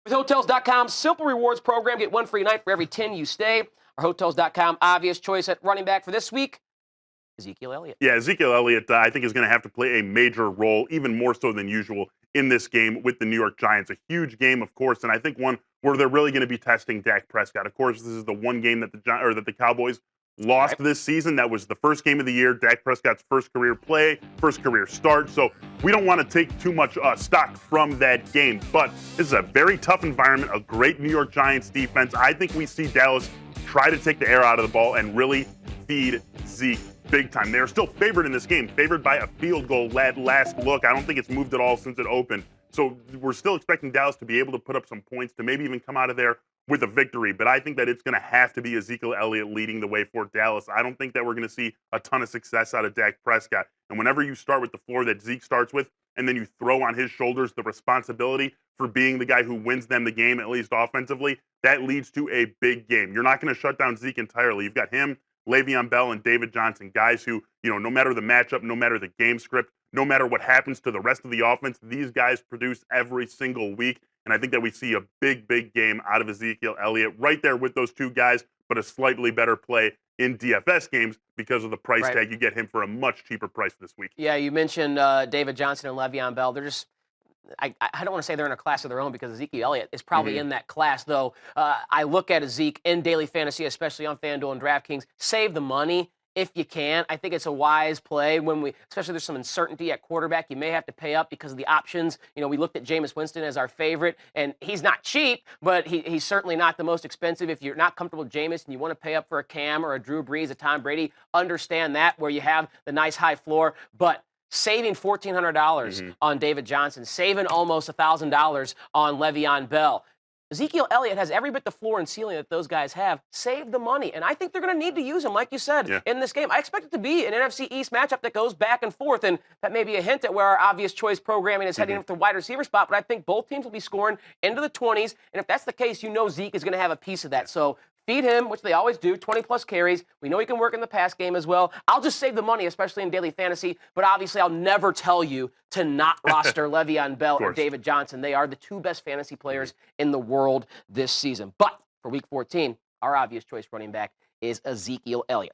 With Hotels.com's Simple Rewards program, get one free night for every 10 you stay. Our Hotels.com obvious choice at running back for this week, Ezekiel Elliott. Yeah, Ezekiel Elliott, I think, is going to have to play a major role, even more so than usual, in this game with the New York Giants. A huge game, of course, and I think one where they're really going to be testing Dak Prescott. Of course, this is the one game that the Cowboys lost this season. That was the first game of the year, Dak Prescott's first career play, first career start. So we don't want to take too much stock from that game. But this is a very tough environment, a great New York Giants defense. I think we see Dallas try to take the air out of the ball and really feed Zeke big time. They're still favored in this game, favored by a field goal at last look. I don't think it's moved at all since it opened. So we're still expecting Dallas to be able to put up some points, to maybe even come out of there with a victory. But I think that it's going to have to be Ezekiel Elliott leading the way for Dallas. I don't think that we're going to see a ton of success out of Dak Prescott. And whenever you start with the floor that Zeke starts with, and then you throw on his shoulders the responsibility for being the guy who wins them the game, at least offensively, that leads to a big game. You're not going to shut down Zeke entirely. You've got him, Le'Veon Bell, and David Johnson, guys who, no matter the matchup, no matter the game script, no matter what happens to the rest of the offense, these guys produce every single week. And I think that we see a big, big game out of Ezekiel Elliott right there with those two guys, but a slightly better play in DFS games because of the price tag. You get him for a much cheaper price this week. Yeah, you mentioned David Johnson and Le'Veon Bell. They're just, I don't want to say they're in a class of their own because Ezekiel Elliott is probably in that class, though. I look at Zeke in daily fantasy, especially on FanDuel and DraftKings. Save the money if you can. I think it's a wise play especially there's some uncertainty at quarterback. You may have to pay up because of the options. We looked at Jameis Winston as our favorite, and he's not cheap, but he's certainly not the most expensive. If you're not comfortable with Jameis and you want to pay up for a Cam or a Drew Brees, a Tom Brady, understand that where you have the nice high floor, but saving $1,400 on David Johnson, saving almost $1,000 on Le'Veon Bell. Ezekiel Elliott has every bit the floor and ceiling that those guys have. Save the money. And I think they're going to need to use him, like you said, in this game. I expect it to be an NFC East matchup that goes back and forth, and that may be a hint at where our obvious choice programming is heading up the wide receiver spot, but I think both teams will be scoring into the 20s, and if that's the case, Zeke is going to have a piece of that. So feed him, which they always do, 20-plus carries. We know he can work in the pass game as well. I'll just save the money, especially in daily fantasy, but obviously I'll never tell you to not roster Le'Veon Bell or David Johnson. They are the two best fantasy players in the world this season. But for Week 14, our obvious choice running back is Ezekiel Elliott.